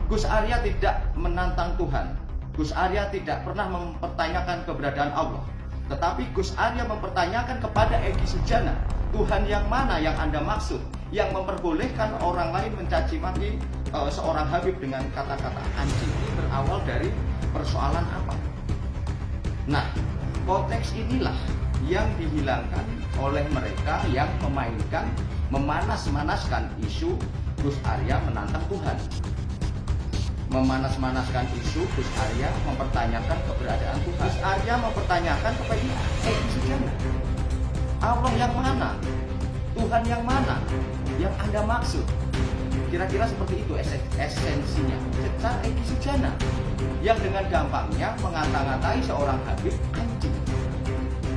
Gus Arya tidak menantang Tuhan. Gus Arya tidak pernah mempertanyakan keberadaan Allah. Tetapi Gus Arya mempertanyakan kepada Egy Sujana, Tuhan yang mana yang Anda maksud, yang memperbolehkan orang lain mencaci maki seorang Habib dengan kata-kata anjing. Ini berawal dari persoalan apa? Nah, konteks inilah yang dihilangkan oleh mereka yang memainkan, memanas-manaskan isu Gus Arya menantang Tuhan. Memanas-manaskan isu Gus Arya mempertanyakan keberadaan Tuhan. Gus Arya mempertanyakan kepada Egy Sujana, Allah yang mana? Tuhan yang mana yang Anda maksud? Kira-kira seperti itu esensinya. Cecar Egy Sujana yang dengan gampangnya mengata-ngatai seorang Habib anjing,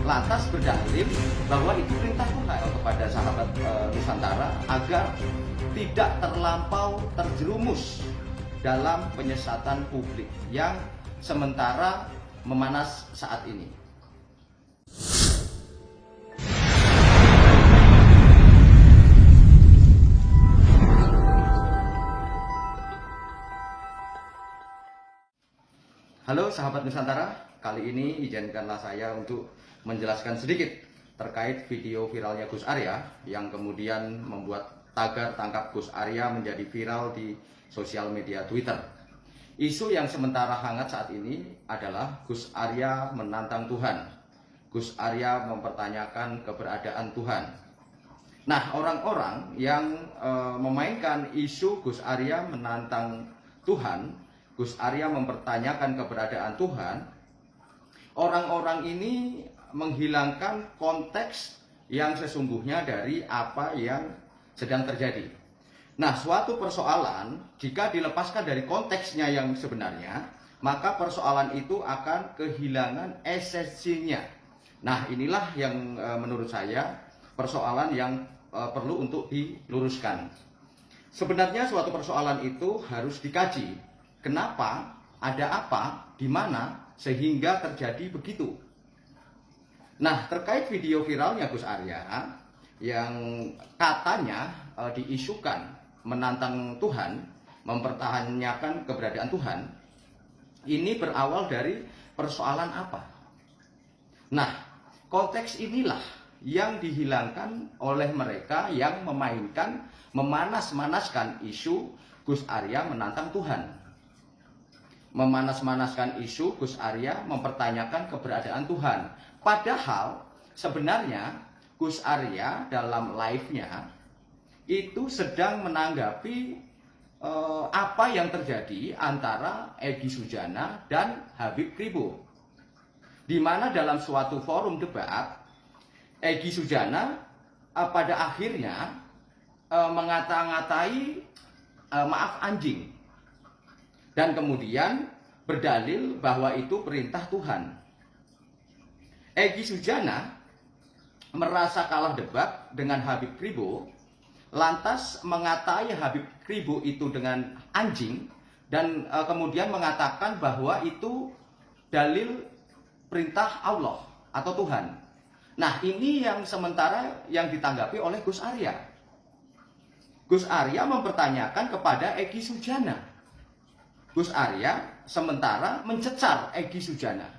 lantas berdalil bahwa itu perintah Tuhan kepada sahabat Nusantara agar tidak terlampau terjerumus dalam penyesatan publik yang sementara memanas saat ini. Halo sahabat Nusantara, kali ini izinkanlah saya untuk menjelaskan sedikit terkait video viralnya Gus Arya yang kemudian membuat tagar tangkap Gus Arya menjadi viral di sosial media Twitter. Isu yang sementara hangat saat ini adalah Gus Arya menantang Tuhan. Gus Arya mempertanyakan keberadaan Tuhan. Nah, orang-orang yang memainkan isu Gus Arya menantang Tuhan, Gus Arya mempertanyakan keberadaan Tuhan, orang-orang ini menghilangkan konteks yang sesungguhnya dari apa yang sedang terjadi. Nah, suatu persoalan jika dilepaskan dari konteksnya yang sebenarnya, maka persoalan itu akan kehilangan esensinya. Nah, inilah yang menurut saya persoalan yang perlu untuk diluruskan. Sebenarnya suatu persoalan itu harus dikaji. Kenapa, ada apa, di mana, sehingga terjadi begitu. Nah, terkait video viralnya Gus Arya yang katanya diisukan menantang Tuhan, mempertahankan keberadaan Tuhan, ini berawal dari persoalan apa? Nah, konteks inilah yang dihilangkan oleh mereka yang memainkan, memanas-manaskan isu Gus Arya menantang Tuhan. Memanas-manaskan isu Gus Arya mempertanyakan keberadaan Tuhan. Padahal sebenarnya Gus Arya dalam live-nya itu sedang menanggapi apa yang terjadi antara Egy Sujana dan Habib Kribo. Di mana dalam suatu forum debat, Egy Sujana pada akhirnya mengata-ngatai maaf anjing. Dan kemudian berdalil bahwa itu perintah Tuhan. Egy Sujana merasa kalah debat dengan Habib Kribo, lantas mengatai Habib Kribo itu dengan anjing, dan kemudian mengatakan bahwa itu dalil perintah Allah atau Tuhan. Nah, ini yang sementara yang ditanggapi oleh Gus Arya. Gus Arya mempertanyakan kepada Egy Sujana. Gus Arya sementara mencecar Egy Sujana.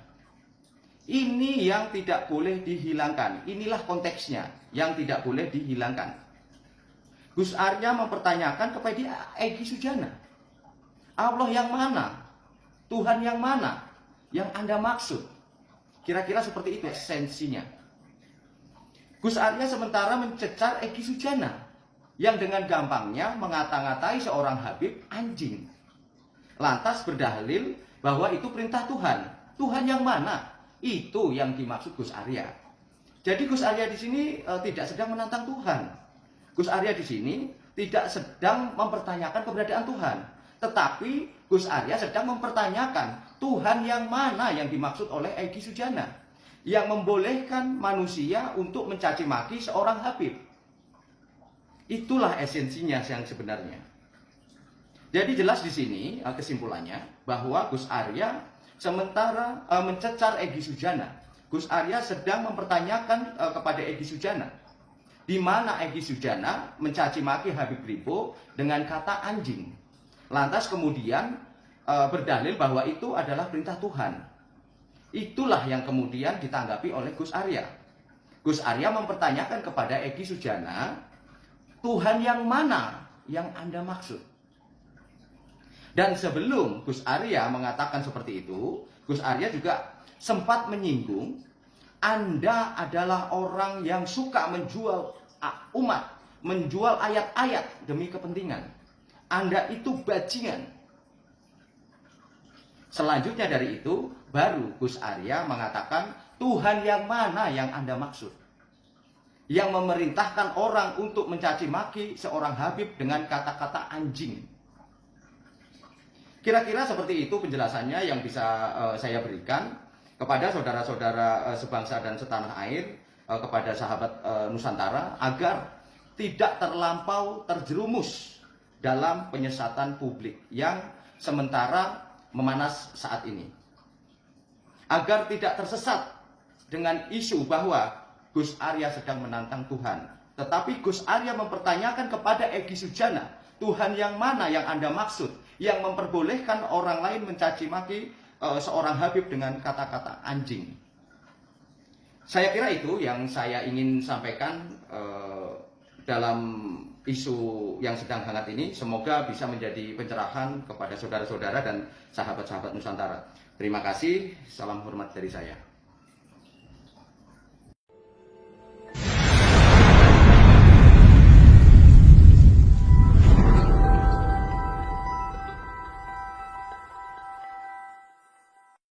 Ini yang tidak boleh dihilangkan. Inilah konteksnya yang tidak boleh dihilangkan. Gus Arya mempertanyakan kepada Egy Sujana, Allah yang mana? Tuhan yang mana yang Anda maksud? Kira-kira seperti itu esensinya. Gus Arya sementara mencecar Egy Sujana yang dengan gampangnya mengata-ngatai seorang Habib anjing. Lantas berdalil bahwa itu perintah Tuhan. Tuhan yang mana? Itu yang dimaksud Gus Arya. Jadi Gus Arya di sini tidak sedang menantang Tuhan. Gus Arya di sini tidak sedang mempertanyakan keberadaan Tuhan. Tetapi Gus Arya sedang mempertanyakan Tuhan yang mana yang dimaksud oleh Egy Sujana, yang membolehkan manusia untuk mencaci maki seorang Habib. Itulah esensinya yang sebenarnya. Jadi jelas di sini kesimpulannya bahwa Gus Arya sementara mencecar Egy Sujana, Gus Arya sedang mempertanyakan kepada Egy Sujana, di mana Egy Sujana mencaci maki Habib Kribo dengan kata anjing. Lantas kemudian berdalil bahwa itu adalah perintah Tuhan. Itulah yang kemudian ditanggapi oleh Gus Arya. Gus Arya mempertanyakan kepada Egy Sujana, Tuhan yang mana yang Anda maksud? Dan sebelum Gus Arya mengatakan seperti itu, Gus Arya juga sempat menyinggung, Anda adalah orang yang suka menjual umat, menjual ayat-ayat demi kepentingan. Anda itu bajingan. Selanjutnya dari itu, baru Gus Arya mengatakan, Tuhan yang mana yang Anda maksud? Yang memerintahkan orang untuk mencaci maki seorang Habib dengan kata-kata anjing. Kira-kira seperti itu penjelasannya yang bisa saya berikan kepada saudara-saudara sebangsa dan setanah air, kepada sahabat Nusantara, agar tidak terlampau terjerumus dalam penyesatan publik yang sementara memanas saat ini. Agar tidak tersesat dengan isu bahwa Gus Arya sedang menantang Tuhan. Tetapi Gus Arya mempertanyakan kepada Egy Sujana, Tuhan yang mana yang Anda maksud? Yang memperbolehkan orang lain mencaci maki seorang Habib dengan kata-kata anjing. Saya kira itu yang saya ingin sampaikan dalam isu yang sedang hangat ini. Semoga bisa menjadi pencerahan kepada saudara-saudara dan sahabat-sahabat Nusantara. Terima kasih, salam hormat dari saya.